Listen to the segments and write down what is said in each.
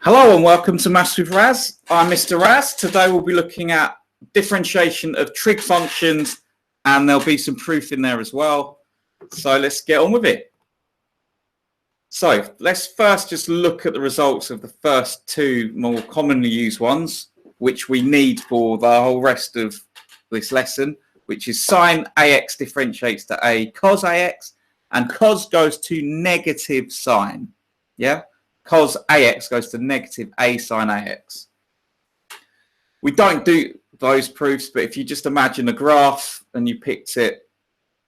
Hello and welcome to Maths with Raz. I'm Mr. Raz. Today we'll be looking at differentiation of trig functions, and there'll be some proof in there as well. So let's get on with it. So let's first just look at the results of the first two more commonly used ones, which we need for the whole rest of this lesson, which is sine AX differentiates to A cos AX, and cos goes to negative sine. Yeah? Cos AX goes to negative A sine AX. We don't do those proofs, but if you just imagine a graph and you picked it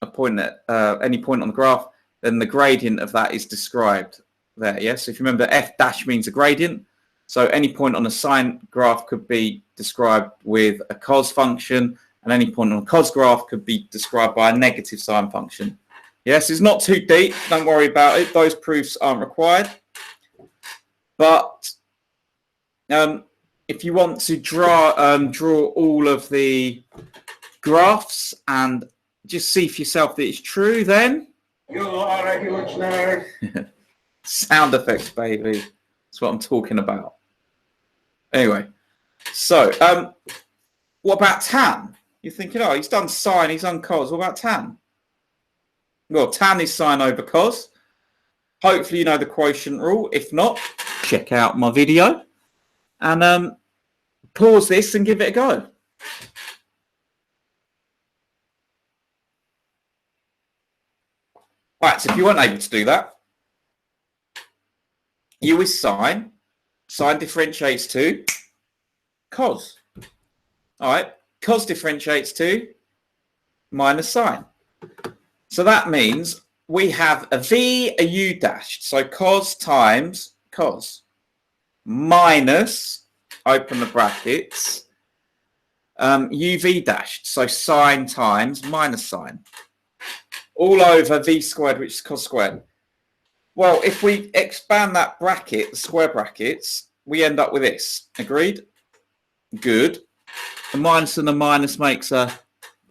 a point at any point on the graph, then the gradient of that is described there. Yeah. So if you remember, f dash means a gradient. So any point on a sine graph could be described with a cos function, and any point on a cos graph could be described by a negative sine function. Yes, it's not too deep. Don't worry about it. Those proofs aren't required. But if you want to draw all of the graphs and just see for yourself that it's true, then You are a huge nerd. sound effects, baby. That's what I'm talking about. Anyway, so what about tan? You're thinking, oh, he's done sine, he's done cos. What about tan? Well, tan is sine over cos. Hopefully you know the quotient rule. If not, check out my video and pause this and give it a go. Right, so if you weren't able to do that, u is sine. Sine differentiates to cos. All right, cos differentiates to minus sine. So that means we have a v, a u dashed. So cos times cos minus, open the brackets, uv dashed. So sine times minus sine. All over v squared, which is cos squared. Well, if we expand that bracket, the square brackets, we end up with this. Agreed? Good. A minus and a minus makes a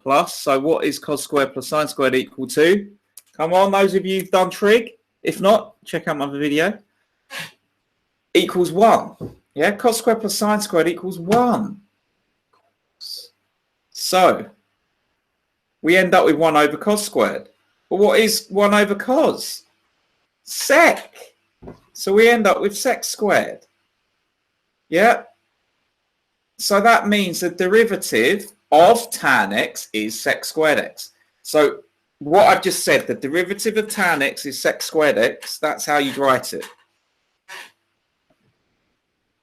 plus. So what is cos squared plus sine squared equal to? Come on, those of you who've done trig. If not, check out my other video. Equals 1. Yeah, cos squared plus sine squared equals 1. So we end up with 1 over cos squared. But what is 1 over cos? Sec. So we end up with sec squared. Yeah. So that means the derivative of tan x is sec squared x. So what I've just said, the derivative of tan x is sec squared x. That's how you'd write it.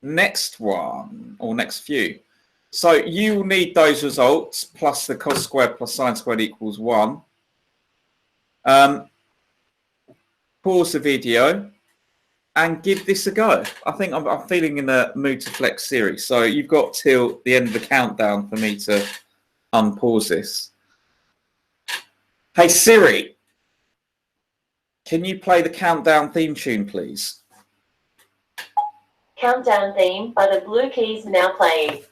Next one, or next few. So you will need those results plus the cos squared plus sine squared equals 1. Pause the video and give this a go. I think I'm feeling in the mood to flex series. So you've got till the end of the countdown for me to unpause this. Hey Siri, can you play the countdown theme tune, please? Countdown theme by the Blue Keys now playing.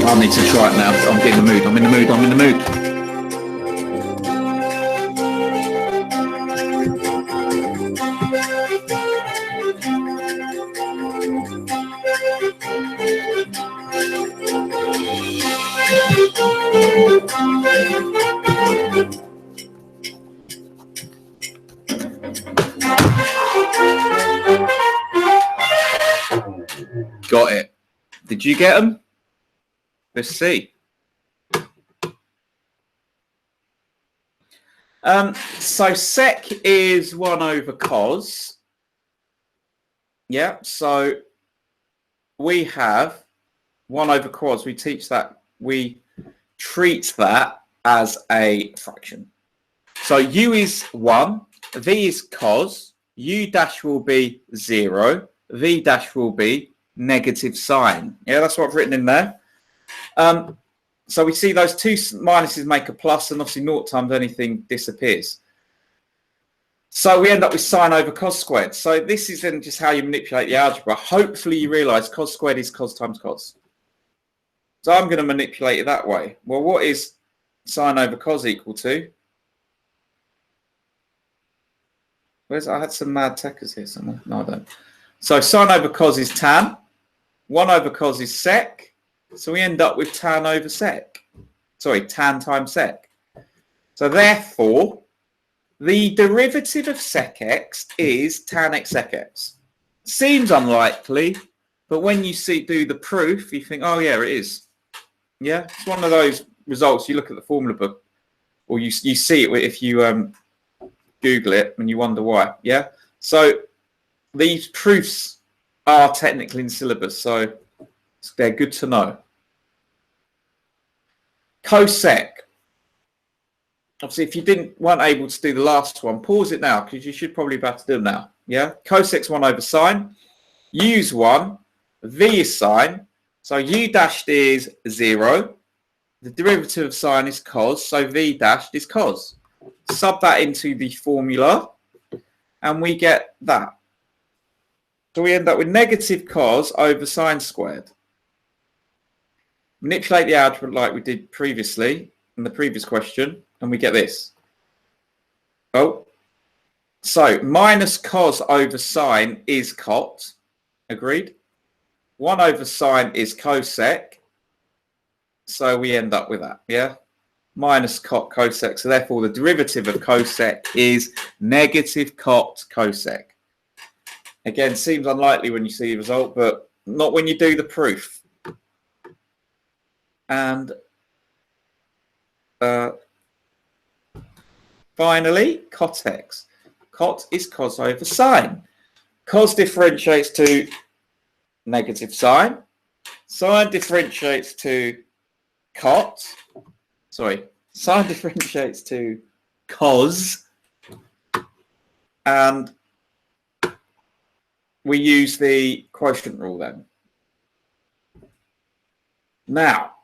I need to try it now. I'm in the mood. I'm in the mood. I'm in the mood. Got it. Did you get them? Let's see. So sec is 1 over cos. Yeah, so we have 1 over cos. We teach that. We treat that as a fraction. So u is 1, v is cos, u dash will be 0, v dash will be negative sine. Yeah, that's what I've written in there. So we see those two minuses make a plus, and obviously 0 times anything disappears. So we end up with sine over cos squared. So this is then just how you manipulate the algebra. Hopefully you realise cos squared is cos times cos. So I'm going to manipulate it that way. Well, what is sine over cos equal to? I had some mad techers here somewhere. No, I don't. So sine over cos is tan. 1 over cos is sec. So we end up with tan over sec. Sorry, tan times sec. So therefore, the derivative of sec x is tan x sec x. Seems unlikely, but when you do the proof, you think, oh yeah, it is. Yeah, it's one of those results. You look at the formula book, or you see it if you Google it, and you wonder why. Yeah, so these proofs are technically in syllabus, so they're good to know. Cosec. Obviously, if you weren't able to do the last one, pause it now because you should probably be able to do them now. Yeah, cosec's 1 over sine. U's 1. V is sine. So U dashed is 0. The derivative of sine is cos. So V dashed is cos. Sub that into the formula, and we get that. So we end up with negative cos over sine squared. Manipulate the algebra like we did previously in the previous question, and we get this. Oh, so minus cos over sine is cot. Agreed? 1 over sine is cosec. So we end up with that, yeah? Minus cot cosec. So therefore, the derivative of cosec is negative cot cosec. Again, seems unlikely when you see the result, but not when you do the proof. And finally, cot x. Cot is cos over sine. Cos differentiates to negative sine. Sine differentiates to cot. Sorry, sine differentiates to cos. And we use the quotient rule then. Now,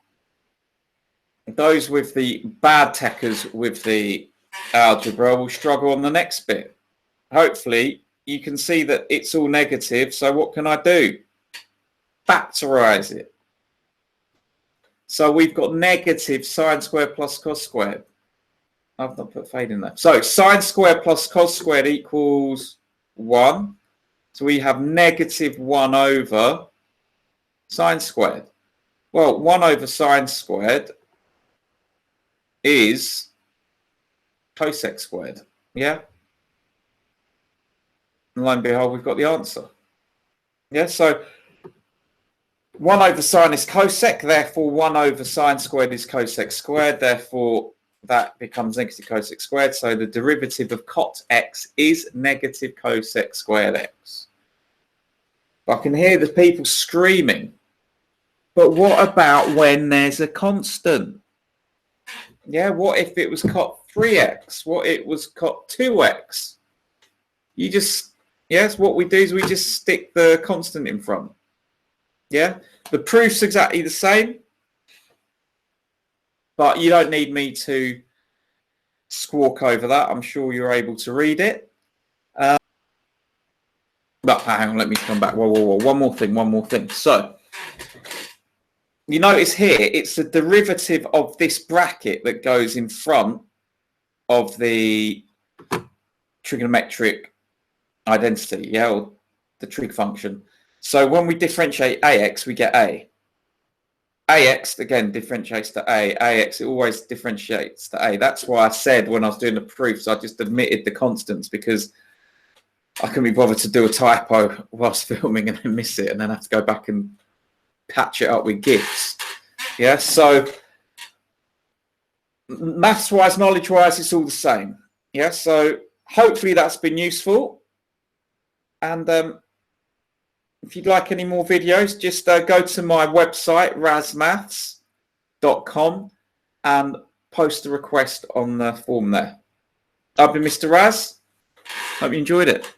those with the bad techers with the algebra will struggle on the next bit. Hopefully, you can see that it's all negative. So what can I do? Factorize it. So we've got negative sine squared plus cos squared. I've not put fade in there. So sine squared plus cos squared equals 1. So we have negative 1 over sine squared. Well, 1 over sine squared is cosec squared. Yeah? And lo and behold, we've got the answer. Yeah, so 1 over sine is cosec, therefore 1 over sine squared is cosec squared, therefore that becomes negative cosec squared. So the derivative of cot x is negative cosec squared x. I can hear the people screaming, but what about when there's a constant? Yeah, what if it was cot 3x? What if it was cot 2x? You just, yes, what we do is we just stick the constant in front. Yeah, the proof's exactly the same, but you don't need me to squawk over that. I'm sure you're able to read it. But hang on, let me come back. Whoa, whoa, whoa. One more thing. So you notice here, it's the derivative of this bracket that goes in front of the trigonometric identity, yeah, or the trig function. So when we differentiate ax, we get a. Ax, again, differentiates to a. Ax, it always differentiates to a. That's why I said when I was doing the proofs, I just omitted the constants because I couldn't be bothered to do a typo whilst filming and then miss it and then have to go back and patch it up with GIFs. Yeah, so maths-wise, knowledge-wise, it's all the same. Yeah, so hopefully that's been useful. And if you'd like any more videos, just go to my website, razmaths.com, and post a request on the form there. I've been Mr. Raz. Hope you enjoyed it.